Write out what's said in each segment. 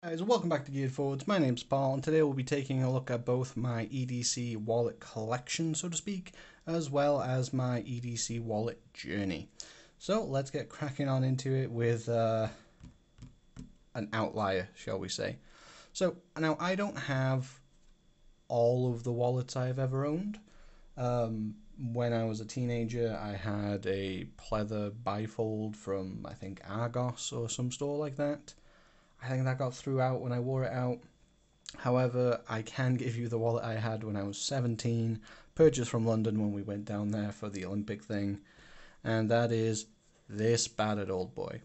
Guys, welcome back to Geared Forwards. My name's Paul, and today we'll be taking a look at both my EDC wallet collection, so to speak, as well as my EDC wallet journey. So let's get cracking on into it with an outlier, shall we say. So now I don't have all of the wallets I've ever owned. When I was a teenager, I had a pleather bifold from, I think, Argos or some store like that. I think that got threw out when I wore it out. However, I can give you the wallet I had when I was 17, purchased from London when we went down there for the Olympic thing, and that is this battered old boy.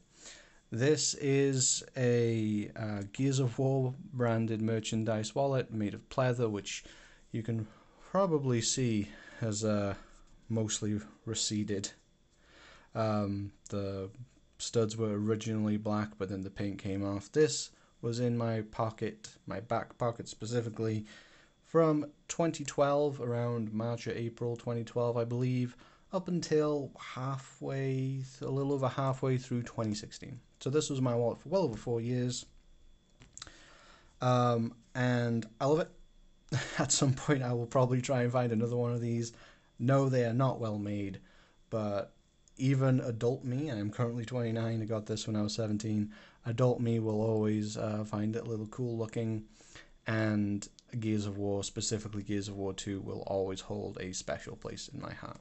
This is a Gears of War branded merchandise wallet made of pleather, which you can probably see has mostly receded. The studs were originally black, but then the paint came off. This was in my pocket, my back pocket specifically, from 2012, around March or April 2012, I believe, up until halfway, a little over halfway through 2016. So this was my wallet for well over 4 years, and I love it. At some point I will probably try and find another one of these. No, they are not well made, but even adult me, I'm currently 29, I got this when I was 17, adult me will always find it a little cool looking, and Gears of War, specifically Gears of War 2, will always hold a special place in my heart.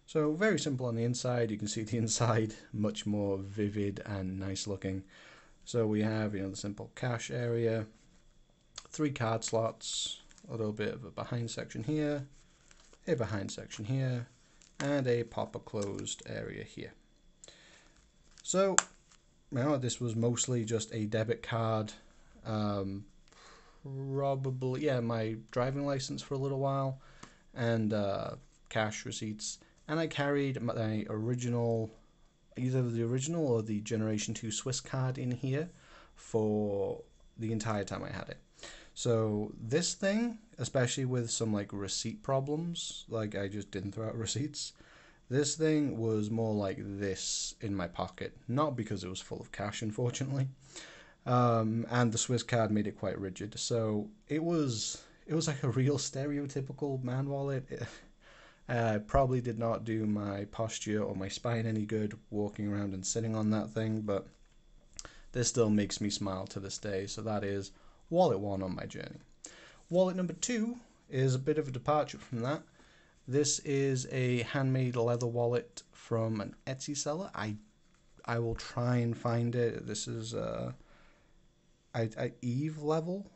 So very simple on the inside. You can see the inside much more vivid and nice looking. So we have, the simple cash area, 3 card slots, a little bit of a behind section here, a behind section here, and a popper closed area here. So this was mostly just a debit card, probably, my driving license for a little while, and cash receipts. And I carried my original, either the original or the Generation 2 Swiss card in here for the entire time I had it. So this thing, especially with some receipt problems, I just didn't throw out receipts, this thing was more like this in my pocket. Not because it was full of cash, unfortunately, and the Swiss card made it quite rigid. So it was like a real stereotypical man wallet. Probably did not do my posture or my spine any good walking around and sitting on that thing, but this still makes me smile to this day. So that is wallet 1 on my journey. Wallet number 2 is a bit of a departure from that. This is a handmade leather wallet from an Etsy seller. I will try and find it. This is Eve level,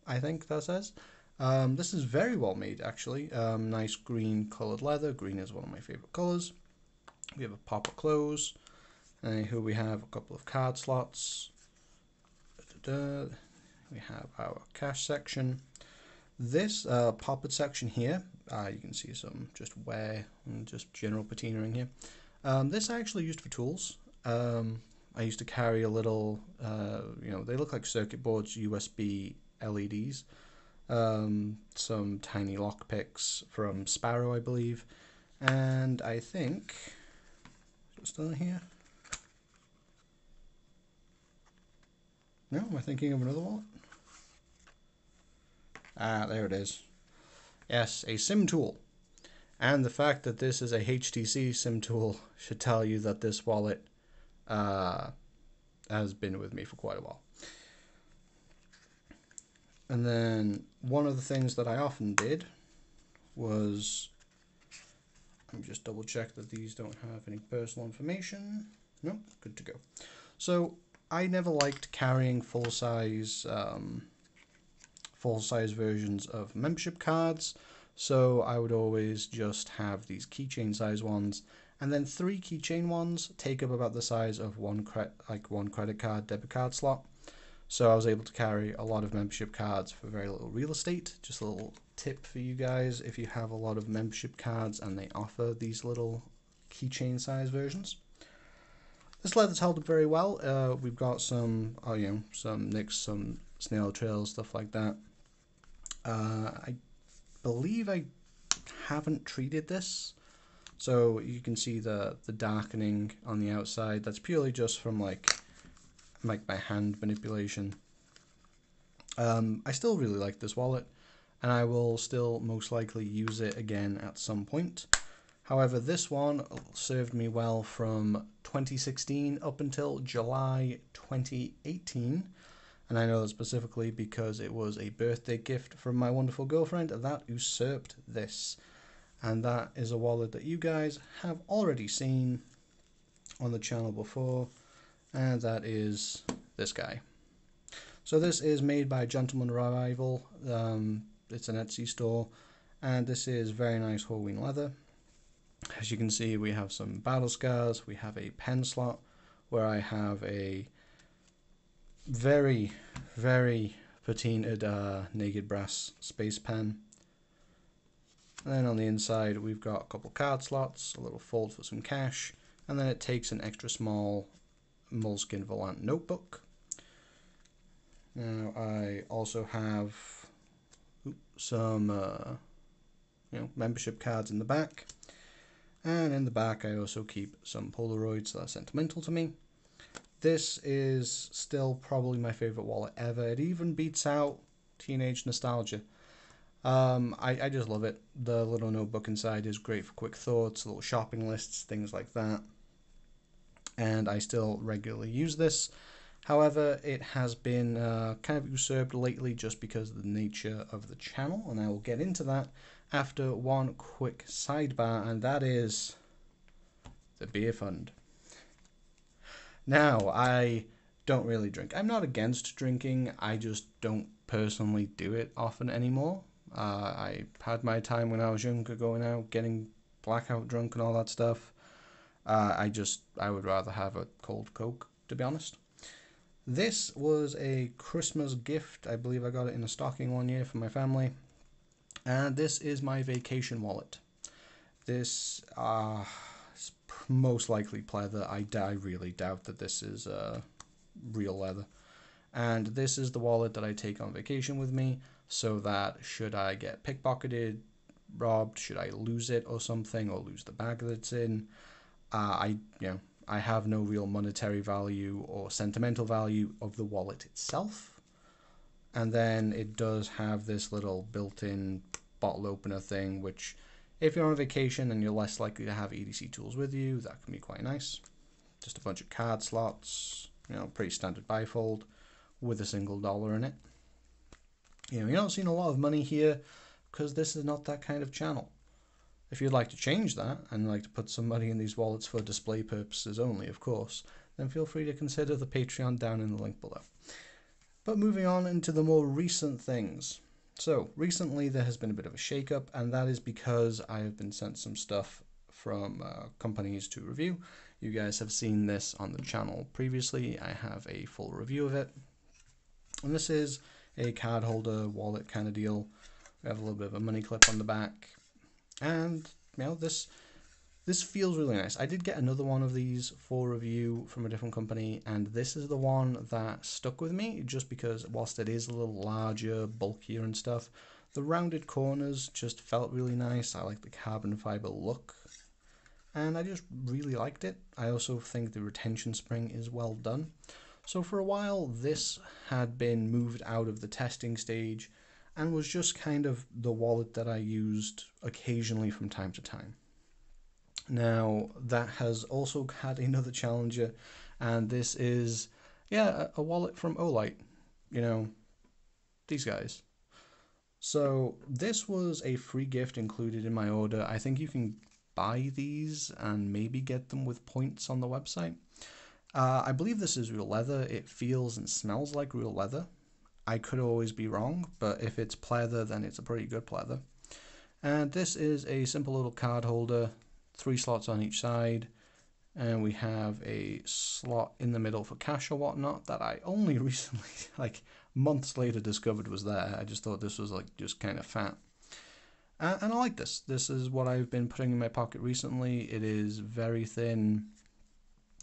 I think that says. This is very well made, actually. Nice green colored leather. Green is one of my favorite colors. We have a popper close. And here we have a couple of card slots. We have our cash section. This poppered section here, you can see some just wear and just general patina in here. This I actually used for tools. I used to carry a little, they look like circuit boards, USB LEDs. Some tiny lockpicks from Sparrow, I believe. And I think, is it still in here? No, am I thinking of another wallet? There it is. Yes, a SIM tool. And the fact that this is a HTC SIM tool should tell you that this wallet has been with me for quite a while. And then one of the things that I often did was, let me just double check that these don't have any personal information. Nope, good to go. So I never liked carrying full-size versions of membership cards, so I would always just have these keychain size ones, and then 3 keychain ones take up about the size of one credit card, debit card slot. So I was able to carry a lot of membership cards for very little real estate. Just a little tip for you guys, if you have a lot of membership cards and they offer these little keychain size versions. This leather's held up very well. We've got some, some nicks, some snail trails, stuff like that. I believe I haven't treated this, so you can see the darkening on the outside. That's purely just from my hand manipulation. I still really like this wallet, and I will still most likely use it again at some point. However, this one served me well from 2016 up until July 2018. And I know that specifically because it was a birthday gift from my wonderful girlfriend that usurped this. And that is a wallet that you guys have already seen on the channel before. And that is this guy. So this is made by Gentleman Revival. It's an Etsy store. And this is very nice whole wheat leather. As you can see, we have some battle scars. We have a pen slot where I have a very, very patinaed naked brass space pen. And then on the inside we've got a couple card slots, a little fold for some cash, and then it takes an extra small moleskin volant notebook. Now I also have some membership cards in the back, and in the back I also keep some Polaroids that are sentimental to me. This is still probably my favorite wallet ever. It even beats out Teenage Nostalgia. I just love it. The little notebook inside is great for quick thoughts, little shopping lists, things like that. And I still regularly use this. However, it has been kind of usurped lately just because of the nature of the channel, and I will get into that after one quick sidebar, and that is the beer fund. Now, I don't really drink. I'm not against drinking, I just don't personally do it often anymore. I had my time when I was younger going out, getting blackout drunk and all that stuff. I would rather have a cold Coke, to be honest. This was a Christmas gift. I believe I got it in a stocking one year for my family. And this is my vacation wallet. This is most likely pleather. I really doubt that this is real leather. And this is the wallet that I take on vacation with me, so that should I get pickpocketed, robbed, should I lose it or something, or lose the bag that it's in, I have no real monetary value or sentimental value of the wallet itself. And then it does have this little built-in bottle opener thing, which if you're on vacation and you're less likely to have EDC tools with you, that can be quite nice. Just a bunch of card slots, pretty standard bifold with a single dollar in it. You're not seeing a lot of money here because this is not that kind of channel. If you'd like to change that and like to put some money in these wallets for display purposes only, of course, then feel free to consider the Patreon down in the link below. But moving on into the more recent things. So recently there has been a bit of a shakeup, and that is because I have been sent some stuff from companies to review. You guys have seen this on the channel previously. I have a full review of it. And this is a card holder wallet kind of deal. We have a little bit of a money clip on the back. And this feels really nice. I did get another one of these for review from a different company, and this is the one that stuck with me just because whilst it is a little larger, bulkier and stuff, the rounded corners just felt really nice. I like the carbon fiber look, and I just really liked it. I also think the retention spring is well done. So for a while, this had been moved out of the testing stage and was just kind of the wallet that I used occasionally from time to time. Now, that has also had another challenger, and this is, a wallet from Olight, these guys. So this was a free gift included in my order. I think you can buy these and maybe get them with points on the website. I believe this is real leather. It feels and smells like real leather. I could always be wrong, but if it's pleather, then it's a pretty good pleather. And this is a simple little card holder, 3 slots on each side, and we have a slot in the middle for cash or whatnot that I only recently, months later, discovered was there. I just thought this was just kind of fat. And I like this. This is what I've been putting in my pocket recently. It is very thin.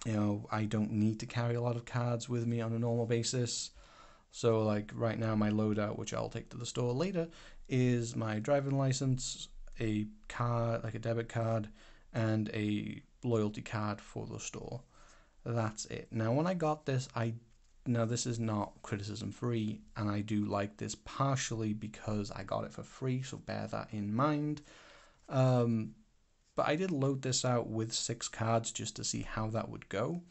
I don't need to carry a lot of cards with me on a normal basis. So right now my loadout, which I'll take to the store later, is my driving license, a card, a debit card, and a loyalty card for the store. That's it. Now when I got this, I Now, this is not criticism free, and I do like this partially because I got it for free, so bear that in mind. But I did load this out with 6 cards just to see how that would go.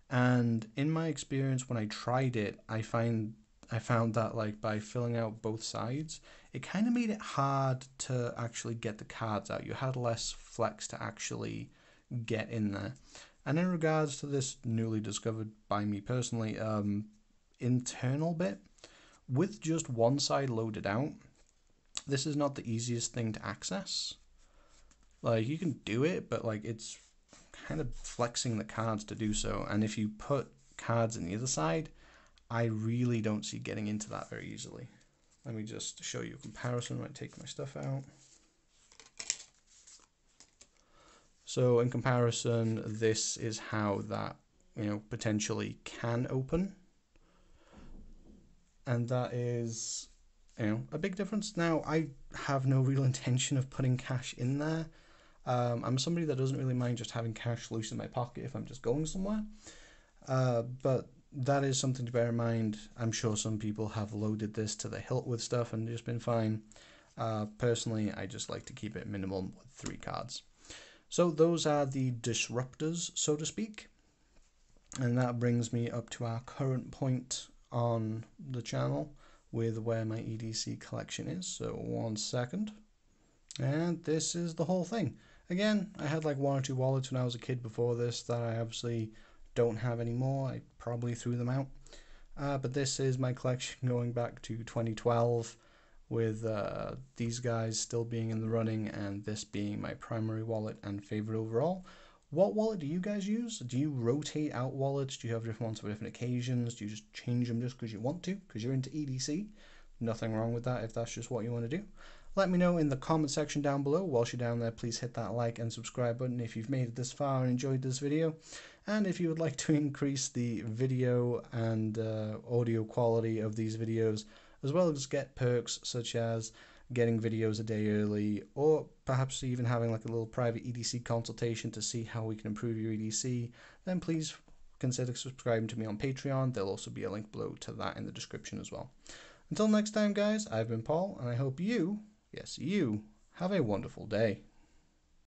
And in my experience, when I tried it, I found that like by filling out both sides, it kind of made it hard to actually get the cards out. You had less flex to actually get in there. And in regards to this newly discovered by me personally internal bit, with just one side loaded out, this is not the easiest thing to access. Like, you can do it, but like it's kind of flexing the cards to do so. And if you put cards on the other side, I really don't see getting into that very easily. Let me just show you a comparison when I take my stuff out. So in comparison, this is how that, potentially can open. And that is, a big difference. Now, I have no real intention of putting cash in there. I'm somebody that doesn't really mind just having cash loose in my pocket if I'm just going somewhere. But that is something to bear in mind. I'm sure some people have loaded this to the hilt with stuff and just been fine. Personally, I just like to keep it minimum with 3 cards. So those are the disruptors, so to speak. And that brings me up to our current point on the channel with where my EDC collection is. So 1 second. And this is the whole thing. Again, I had like 1 or 2 wallets when I was a kid before this that I obviously don't have anymore. I probably threw them out. But this is my collection going back to 2012 with these guys still being in the running and this being my primary wallet and favorite overall. What wallet do you guys use? Do you rotate out wallets? Do you have different ones for different occasions? Do you just change them just because you want to? Because you're into EDC? Nothing wrong with that if that's just what you want to do. Let me know in the comment section down below. Whilst you're down there, please hit that like and subscribe button if you've made it this far and enjoyed this video. And if you would like to increase the video and audio quality of these videos, as well as get perks such as getting videos a day early, or perhaps even having like a little private EDC consultation to see how we can improve your EDC, then please consider subscribing to me on Patreon. There'll also be a link below to that in the description as well. Until next time, guys, I've been Paul, and I hope you, yes, you, have a wonderful day.